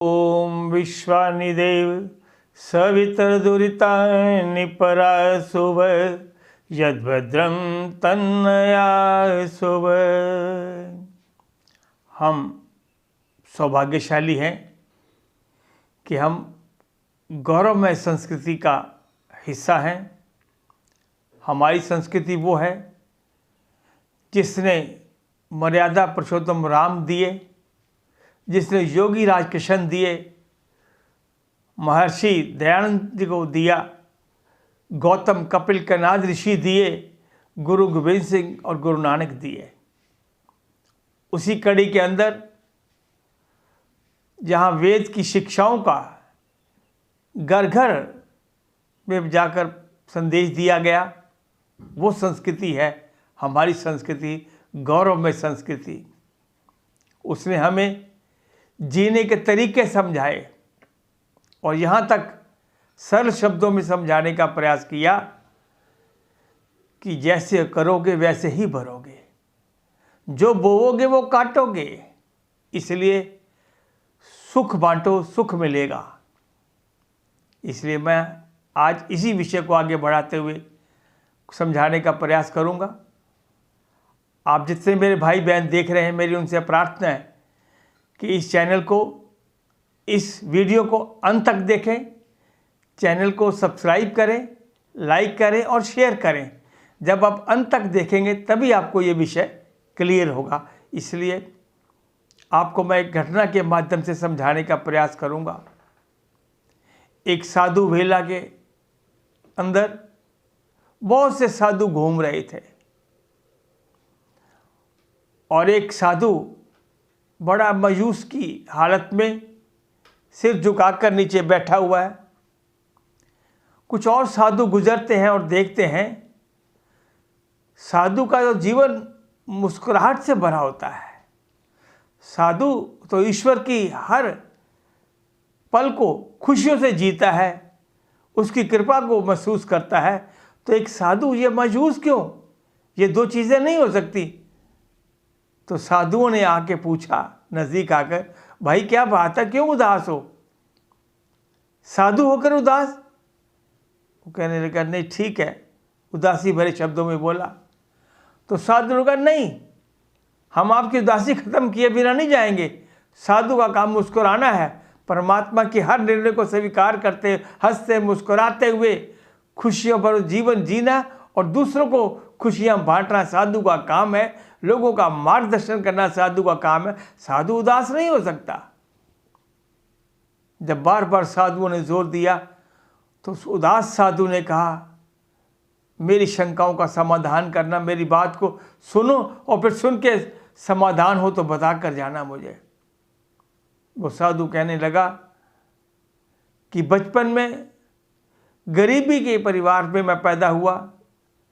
ओम विश्वानिदेव सवितरदुरितानि पराशुभ यद्भद्रं तन्नयाशुभ। हम सौभाग्यशाली हैं कि हम गौरवमय संस्कृति का हिस्सा हैं। हमारी संस्कृति वो है जिसने मर्यादा पुरुषोत्तम राम दिए, जिसने योगी राज कृष्ण दिए, महर्षि दयानंद जी को दिया, गौतम कपिल कनाद ऋषि दिए, गुरु गोविंद सिंह और गुरु नानक दिए। उसी कड़ी के अंदर जहाँ वेद की शिक्षाओं का घर घर में जाकर संदेश दिया गया, वो संस्कृति है हमारी संस्कृति, गौरवमय संस्कृति। उसने हमें जीने के तरीके समझाए और यहाँ तक सरल शब्दों में समझाने का प्रयास किया कि जैसे करोगे वैसे ही भरोगे, जो बोओगे वो काटोगे, इसलिए सुख बांटो सुख मिलेगा। इसलिए मैं आज इसी विषय को आगे बढ़ाते हुए समझाने का प्रयास करूँगा। आप जितने मेरे भाई बहन देख रहे हैं, मेरी उनसे प्रार्थना है कि इस चैनल को, इस वीडियो को अंत तक देखें, चैनल को सब्सक्राइब करें, लाइक करें और शेयर करें। जब आप अंत तक देखेंगे तभी आपको ये विषय क्लियर होगा। इसलिए आपको मैं एक घटना के माध्यम से समझाने का प्रयास करूँगा। एक साधु वेला के अंदर बहुत से साधु घूम रहे थे और एक साधु बड़ा मायूस की हालत में सिर झुकाकर नीचे बैठा हुआ है। कुछ और साधु गुजरते हैं और देखते हैं साधु का जो जीवन मुस्कुराहट से भरा होता है। साधु तो ईश्वर की हर पल को खुशियों से जीता है, उसकी कृपा को महसूस करता है। तो एक साधु ये मायूस क्यों? ये दो चीज़ें नहीं हो सकती। तो साधुओं ने आके पूछा नज़दीक आकर, भाई क्या बात है, क्यों उदास हो? साधु होकर उदास? वो कहने लगा नहीं ठीक है, उदासी भरे शब्दों में बोला। तो साधु ने कहा नहीं, हम आपकी उदासी खत्म किए बिना नहीं जाएंगे। साधु का काम मुस्कुराना है, परमात्मा की हर निर्णय को स्वीकार करते, हंसते मुस्कुराते हुए खुशियों पर जीवन जीना और दूसरों को खुशियां बांटना साधु का काम है। लोगों का मार्गदर्शन करना साधु का काम है। साधु उदास नहीं हो सकता। जब बार बार साधुओं ने जोर दिया तो उस उदास साधु ने कहा, मेरी शंकाओं का समाधान करना, मेरी बात को सुनो और फिर सुन के समाधान हो तो बता कर जाना मुझे। वो साधु कहने लगा कि बचपन में गरीबी के परिवार में मैं पैदा हुआ,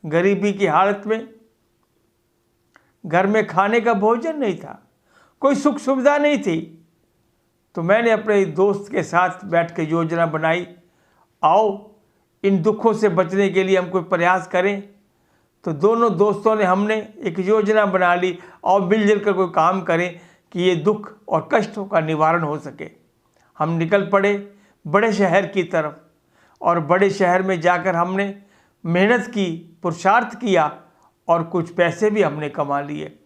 गरीबी की हालत में, घर में खाने का भोजन नहीं था, कोई सुख सुविधा नहीं थी। तो मैंने अपने दोस्त के साथ बैठ के योजना बनाई, आओ इन दुखों से बचने के लिए हम कोई प्रयास करें। तो दोनों दोस्तों ने हमने एक योजना बना ली और मिलजुल कर कोई काम करें कि ये दुख और कष्टों का निवारण हो सके। हम निकल पड़े बड़े शहर की तरफ और बड़े शहर में जाकर हमने मेहनत की, पुरुषार्थ किया और कुछ पैसे भी हमने कमा लिए।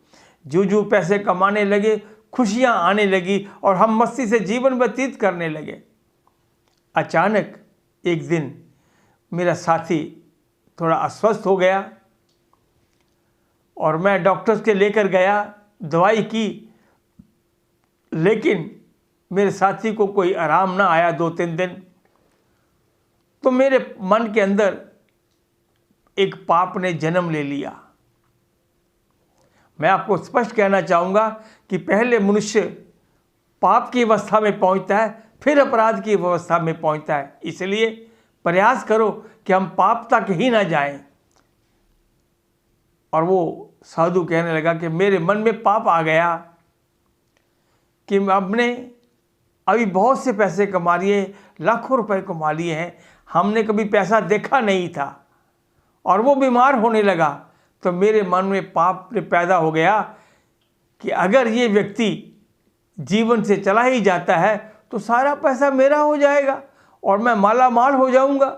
जो पैसे कमाने लगे, खुशियां आने लगी और हम मस्ती से जीवन व्यतीत करने लगे। अचानक एक दिन मेरा साथी थोड़ा अस्वस्थ हो गया और मैं डॉक्टर के लेकर गया, दवाई की, लेकिन मेरे साथी को कोई आराम ना आया 2-3 दिन। तो मेरे मन के अंदर एक पाप ने जन्म ले लिया। मैं आपको स्पष्ट कहना चाहूँगा कि पहले मनुष्य पाप की अवस्था में पहुँचता है, फिर अपराध की अवस्था में पहुँचता है। इसलिए प्रयास करो कि हम पाप तक ही ना जाएं। और वो साधु कहने लगा कि मेरे मन में पाप आ गया कि हमने अभी बहुत से पैसे कमा लिए, लाखों रुपए कमा लिए हैं, हमने कभी पैसा देखा नहीं था और वो बीमार होने लगा। तो मेरे मन में पाप पैदा हो गया कि अगर ये व्यक्ति जीवन से चला ही जाता है तो सारा पैसा मेरा हो जाएगा और मैं माला माल हो जाऊंगा।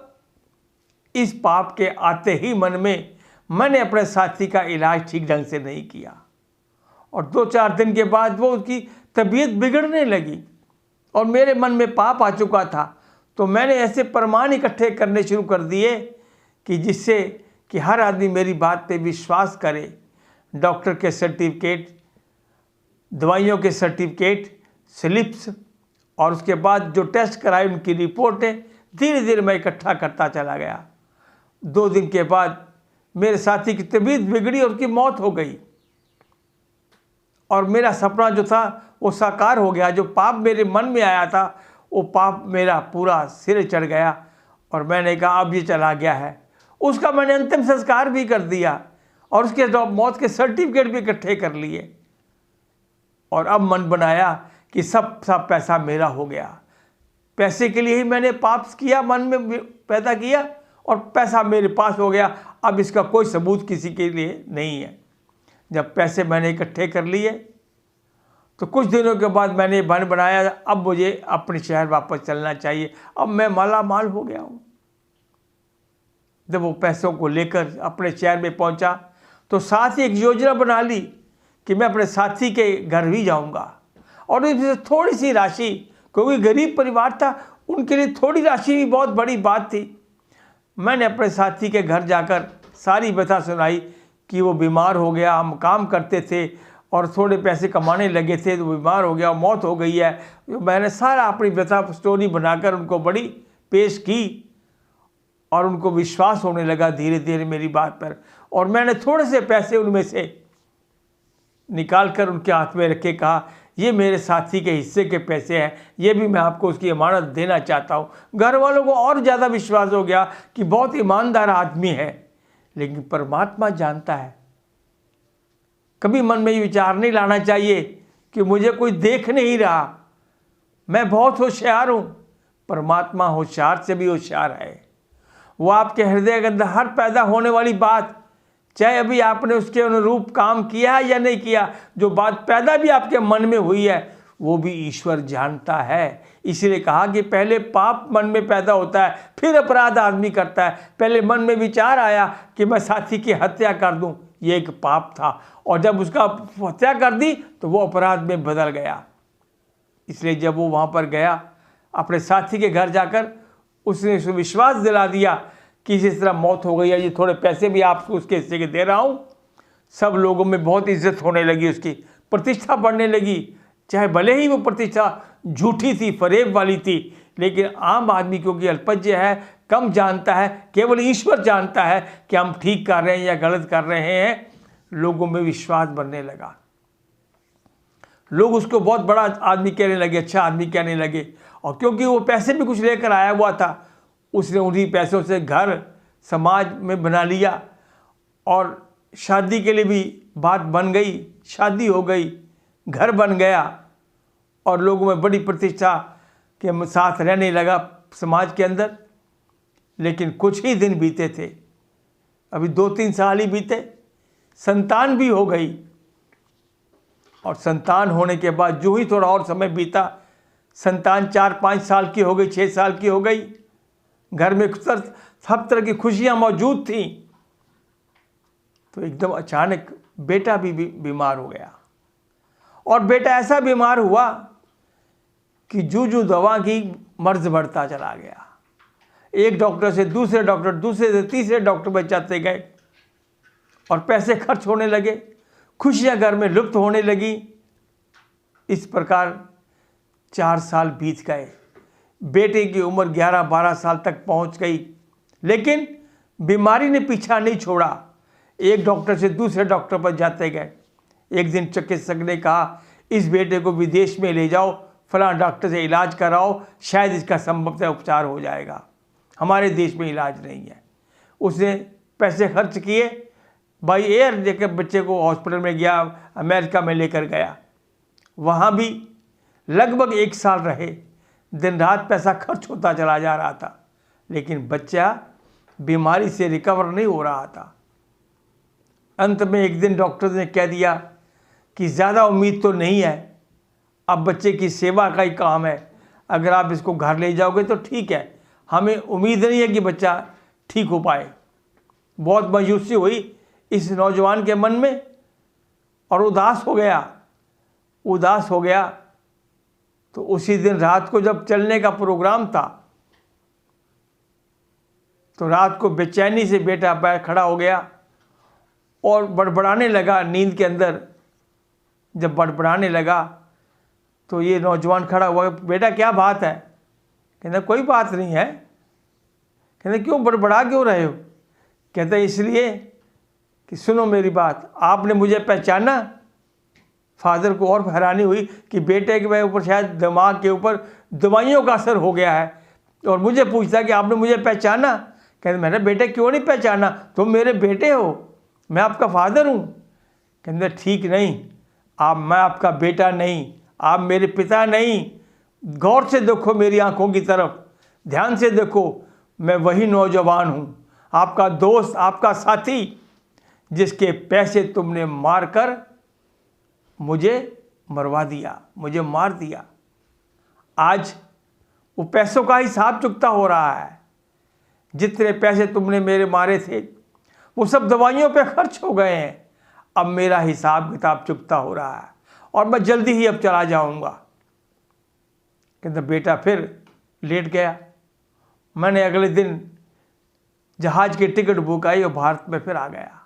इस पाप के आते ही मन में मैंने अपने साथी का इलाज ठीक ढंग से नहीं किया और 2-4 दिन के बाद वो उसकी तबीयत बिगड़ने लगी और मेरे मन में पाप आ चुका था। तो मैंने ऐसे प्रमाण इकट्ठे करने शुरू कर दिए कि जिससे कि हर आदमी मेरी बात पे विश्वास करे। डॉक्टर के सर्टिफिकेट, दवाइयों के सर्टिफिकेट, स्लिप्स और उसके बाद जो टेस्ट कराए उनकी रिपोर्टें धीरे धीरे मैं इकट्ठा करता चला गया। 2 दिन के बाद मेरे साथी की तबीयत बिगड़ी और उसकी मौत हो गई और मेरा सपना जो था वो साकार हो गया। जो पाप मेरे मन में आया था वो पाप मेरा पूरा सिरे चढ़ गया और मैंने कहा अब ये चला गया है। उसका मैंने अंतिम संस्कार भी कर दिया और उसके मौत के सर्टिफिकेट भी इकट्ठे कर लिए और अब मन बनाया कि सब पैसा मेरा हो गया। पैसे के लिए ही मैंने पाप किया, मन में पैदा किया और पैसा मेरे पास हो गया। अब इसका कोई सबूत किसी के लिए नहीं है। जब पैसे मैंने इकट्ठे कर लिए तो कुछ दिनों के बाद मैंने मन बनाया अब मुझे अपने शहर वापस चलना चाहिए, अब मैं माला माल हो गया हूँ। जब वो पैसों को लेकर अपने शहर में पहुँचा तो साथ ही एक योजना बना ली कि मैं अपने साथी के घर भी जाऊँगा और इसमें थोड़ी सी राशि, क्योंकि गरीब परिवार था, उनके लिए थोड़ी राशि भी बहुत बड़ी बात थी। मैंने अपने साथी के घर जाकर सारी व्यथा सुनाई कि वो बीमार हो गया, हम काम करते थे और थोड़े पैसे कमाने लगे थे तो बीमार हो गया, मौत हो गई है। मैंने सारा अपनी व्यथा स्टोरी बनाकर उनको बड़ी पेश की और उनको विश्वास होने लगा धीरे धीरे मेरी बात पर। और मैंने थोड़े से पैसे उनमें से निकाल कर उनके हाथ में रखे, कहा ये मेरे साथी के हिस्से के पैसे हैं, ये भी मैं आपको उसकी अमानत देना चाहता हूँ। घर वालों को और ज़्यादा विश्वास हो गया कि बहुत ईमानदार आदमी है। लेकिन परमात्मा जानता है, कभी मन में ये विचार नहीं लाना चाहिए कि मुझे कोई देख नहीं रहा, मैं बहुत होशियार हूँ। परमात्मा होशियार से भी होशियार है। वो आपके हृदय के अंदर हर पैदा होने वाली बात, चाहे अभी आपने उसके अनुरूप काम किया है या नहीं किया, जो बात पैदा भी आपके मन में हुई है वो भी ईश्वर जानता है। इसलिए कहा कि पहले पाप मन में पैदा होता है, फिर अपराध आदमी करता है। पहले मन में विचार आया कि मैं साथी की हत्या कर दूं, ये एक पाप था, और जब उसका हत्या कर दी तो वो अपराध में बदल गया। इसलिए जब वो वहाँ पर गया अपने साथी के घर जाकर उसने उसे विश्वास दिला दिया कि इस तरह मौत हो गई है, ये थोड़े पैसे भी आपको उसके हिस्से के दे रहा हूँ। सब लोगों में बहुत इज्जत होने लगी, उसकी प्रतिष्ठा बढ़ने लगी। चाहे भले ही वो प्रतिष्ठा झूठी थी, फरेब वाली थी, लेकिन आम आदमी क्योंकि अल्पज्ञ है, कम जानता है, केवल ईश्वर जानता है कि हम ठीक कर रहे हैं या गलत कर रहे हैं। लोगों में विश्वास बढ़ने लगा, लोग उसको बहुत बड़ा आदमी कहने लगे, अच्छा आदमी कहने लगे। और क्योंकि वो पैसे भी कुछ लेकर आया हुआ था, उसने उन्हीं पैसों से घर समाज में बना लिया और शादी के लिए भी बात बन गई, शादी हो गई, घर बन गया और लोगों में बड़ी प्रतिष्ठा के साथ रहने लगा समाज के अंदर। लेकिन कुछ ही दिन बीते थे, अभी 2-3 साल ही बीते, संतान भी हो गई। और संतान होने के बाद जो ही थोड़ा और समय बीता, संतान 4-5 साल की हो गई, 6 साल की हो गई। घर में सब तरह की खुशियां मौजूद थीं। तो एकदम अचानक बेटा भी बीमार हो गया और बेटा ऐसा बीमार हुआ कि जू दवा की मर्ज बढ़ता चला गया। एक डॉक्टर से दूसरे डॉक्टर, दूसरे से तीसरे डॉक्टर में जाते गए और पैसे खर्च होने लगे, खुशियां घर में लुप्त होने लगी। इस प्रकार 4 साल बीत गए, बेटे की उम्र 11-12 साल तक पहुंच गई, लेकिन बीमारी ने पीछा नहीं छोड़ा। एक डॉक्टर से दूसरे डॉक्टर पर जाते गए। एक दिन चिकित्सक ने कहा इस बेटे को विदेश में ले जाओ, फलां डॉक्टर से इलाज कराओ, शायद इसका संभवतः उपचार हो जाएगा, हमारे देश में इलाज नहीं है। उसने पैसे खर्च किए, बाई एयर लेकर बच्चे को हॉस्पिटल में गया, अमेरिका में लेकर गया। वहाँ भी लगभग 1 साल रहे, दिन रात पैसा खर्च होता चला जा रहा था, लेकिन बच्चा बीमारी से रिकवर नहीं हो रहा था। अंत में एक दिन डॉक्टर ने कह दिया कि ज़्यादा उम्मीद तो नहीं है, अब बच्चे की सेवा का ही काम है, अगर आप इसको घर ले जाओगे तो ठीक है, हमें उम्मीद नहीं है कि बच्चा ठीक हो पाए। बहुत मायूसी हुई इस नौजवान के मन में और उदास हो गया। तो उसी दिन रात को जब चलने का प्रोग्राम था तो रात को बेचैनी से बेटा पैर खड़ा हो गया और बड़बड़ाने लगा नींद के अंदर। जब बड़बड़ाने लगा तो ये नौजवान खड़ा हुआ, बेटा क्या बात है? कहता कोई बात नहीं है। कहते क्यों बड़बड़ा क्यों रहे हो? कहते इसलिए कि सुनो मेरी बात, आपने मुझे पहचाना। फादर को और हैरानी हुई कि बेटे के ऊपर शायद दिमाग के ऊपर दवाइयों का असर हो गया है और मुझे पूछता कि आपने मुझे पहचाना। कहते मैंने बेटे क्यों नहीं पहचाना, तुम मेरे बेटे हो, मैं आपका फादर हूँ। कहते ठीक नहीं, मैं आपका बेटा नहीं, आप मेरे पिता नहीं। गौर से देखो मेरी आंखों की तरफ, ध्यान से देखो, मैं वही नौजवान हूँ, आपका दोस्त, आपका साथी, जिसके पैसे तुमने मारकर मुझे मरवा दिया, मुझे मार दिया। आज वो पैसों का हिसाब चुकता हो रहा है। जितने पैसे तुमने मेरे मारे थे वो सब दवाइयों पे खर्च हो गए हैं। अब मेरा हिसाब किताब चुकता हो रहा है और मैं जल्दी ही अब चला जाऊंगा। कहते बेटा फिर लेट गया। मैंने अगले दिन जहाज की टिकट बुक आई और भारत में फिर आ गया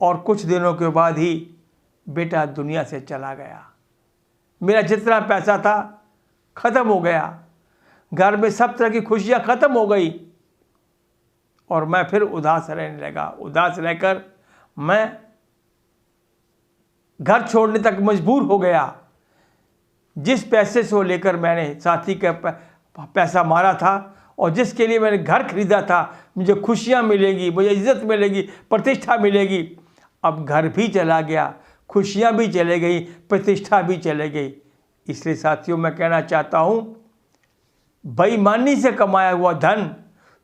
और कुछ दिनों के बाद ही बेटा दुनिया से चला गया। मेरा जितना पैसा था ख़त्म हो गया, घर में सब तरह की खुशियाँ ख़त्म हो गई और मैं फिर उदास रहने लगा। उदास रहकर मैं घर छोड़ने तक मजबूर हो गया। जिस पैसे से लेकर मैंने साथी का पैसा मारा था और जिसके लिए मैंने घर खरीदा था, मुझे खुशियाँ मिलेंगी, मुझे इज्जत मिलेगी, प्रतिष्ठा मिलेगी, अब घर भी चला गया, खुशियाँ भी चले गई, प्रतिष्ठा भी चले गई। इसलिए साथियों मैं कहना चाहता हूँ, बेईमानी से कमाया हुआ धन,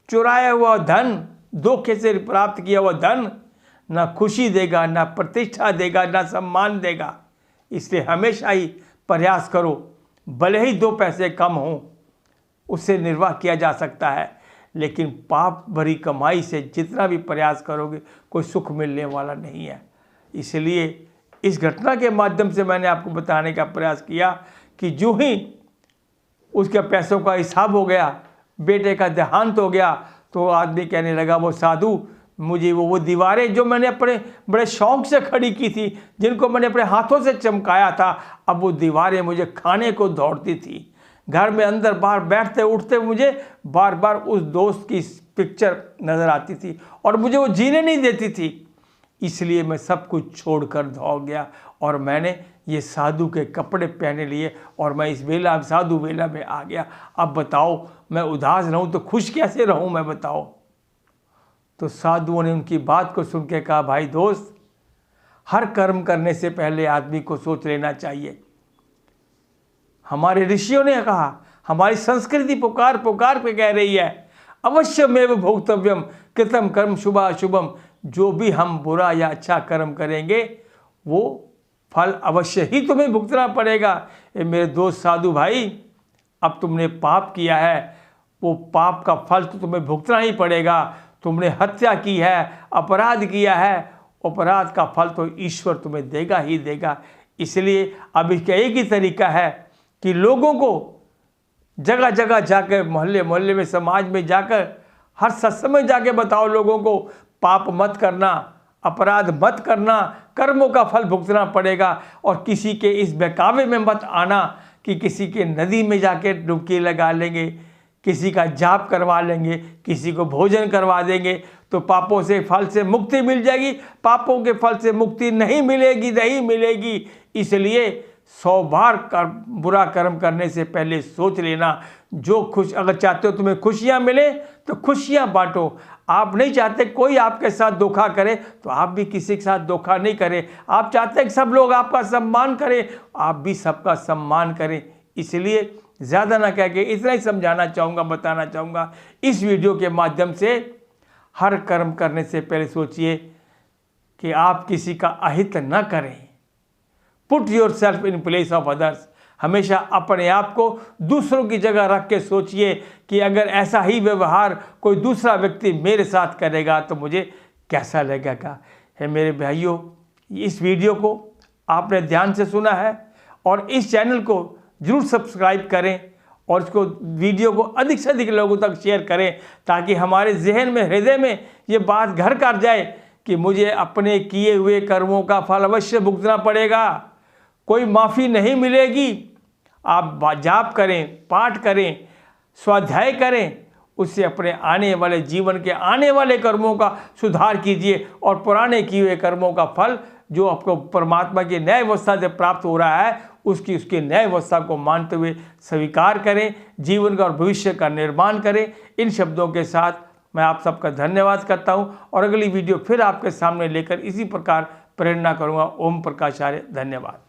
चुराया हुआ धन, धोखे से प्राप्त किया हुआ धन ना खुशी देगा, ना प्रतिष्ठा देगा, ना सम्मान देगा। इसलिए हमेशा ही प्रयास करो, भले ही 2 पैसे कम हों, उससे निर्वाह किया जा सकता है, लेकिन पाप भरी कमाई से जितना भी प्रयास करोगे कोई सुख मिलने वाला नहीं है। इसलिए इस घटना के माध्यम से मैंने आपको बताने का प्रयास किया कि जो ही उसके पैसों का हिसाब हो गया, बेटे का देहांत हो गया, तो आदमी कहने लगा वो साधु, मुझे वो दीवारें जो मैंने अपने बड़े शौक से खड़ी की थी, जिनको मैंने अपने हाथों से चमकाया था, अब वो दीवारें मुझे खाने को दौड़ती थी। घर में अंदर बाहर बैठते उठते मुझे बार बार उस दोस्त की पिक्चर नज़र आती थी और मुझे वो जीने नहीं देती थी। इसलिए मैं सब कुछ छोड़कर दौड़ गया और मैंने ये साधु के कपड़े पहने लिए और मैं इस वेला साधु वेला में आ गया। अब बताओ मैं उदास रहूं तो खुश कैसे रहूं मैं, बताओ। तो साधुओं ने उनकी बात को सुन के कहा, भाई दोस्त, हर कर्म करने से पहले आदमी को सोच लेना चाहिए। हमारे ऋषियों ने कहा, हमारी संस्कृति पुकार पुकार पे कह रही है, अवश्यमेव भोक्तव्यम कृतम कर्म शुभाशुभम। जो भी हम बुरा या अच्छा कर्म करेंगे वो फल अवश्य ही तुम्हें भुगतना पड़ेगा। ये मेरे दोस्त साधु भाई, अब तुमने पाप किया है, वो पाप का फल तो तुम्हें भुगतना ही पड़ेगा। तुमने हत्या की है, अपराध किया है, अपराध का फल तो ईश्वर तुम्हें देगा ही देगा। इसलिए अब इसका एक ही तरीका है कि लोगों को जगह जगह जाकर, मोहल्ले मोहल्ले में, समाज में जाकर, हर सत्संग में जाके बताओ लोगों को, पाप मत करना, अपराध मत करना, कर्मों का फल भुगतना पड़ेगा। और किसी के इस बहकावे में मत आना कि किसी के नदी में जाके डुबकी लगा लेंगे, किसी का जाप करवा लेंगे, किसी को भोजन करवा देंगे तो पापों से फल से मुक्ति मिल जाएगी। पापों के फल से मुक्ति नहीं मिलेगी, नहीं मिलेगी। इसलिए 100 बार बुरा कर्म करने से पहले सोच लेना। जो अगर चाहते हो तुम्हें खुशियाँ मिले तो खुशियाँ बांटो। आप नहीं चाहते कोई आपके साथ धोखा करे तो आप भी किसी के साथ धोखा नहीं करें। आप चाहते हैं कि सब लोग आपका सम्मान करें, आप भी सबका सम्मान करें। इसलिए ज़्यादा ना कह के इतना ही समझाना चाहूँगा, बताना चाहूँगा इस वीडियो के माध्यम से। हर कर्म करने से पहले सोचिए कि आप किसी का अहित न करें। Put your self in place of others. हमेशा अपने आप को दूसरों की जगह रख के सोचिए कि अगर ऐसा ही व्यवहार कोई दूसरा व्यक्ति मेरे साथ करेगा तो मुझे कैसा लगेगा। है मेरे भाइयों, इस वीडियो को आपने ध्यान से सुना है और इस चैनल को जरूर सब्सक्राइब करें और इसको वीडियो को अधिक से अधिक लोगों तक शेयर करें ताकि हमारे जहन में, हृदय में ये बात घर कर जाए कि मुझे अपने किए हुए कर्मों का फल अवश्य भुगतना पड़ेगा, कोई माफ़ी नहीं मिलेगी। आप जाप करें, पाठ करें, स्वाध्याय करें, उससे अपने आने वाले जीवन के आने वाले कर्मों का सुधार कीजिए और पुराने किए हुए कर्मों का फल जो आपको परमात्मा की नई अवस्था से प्राप्त हो रहा है उसकी नई अवस्था को मानते हुए स्वीकार करें, जीवन का और भविष्य का निर्माण करें। इन शब्दों के साथ मैं आप सबका धन्यवाद करता हूं और अगली वीडियो फिर आपके सामने लेकर इसी प्रकार प्रेरणा करूंगा। ओम प्रकाश आर्य, धन्यवाद।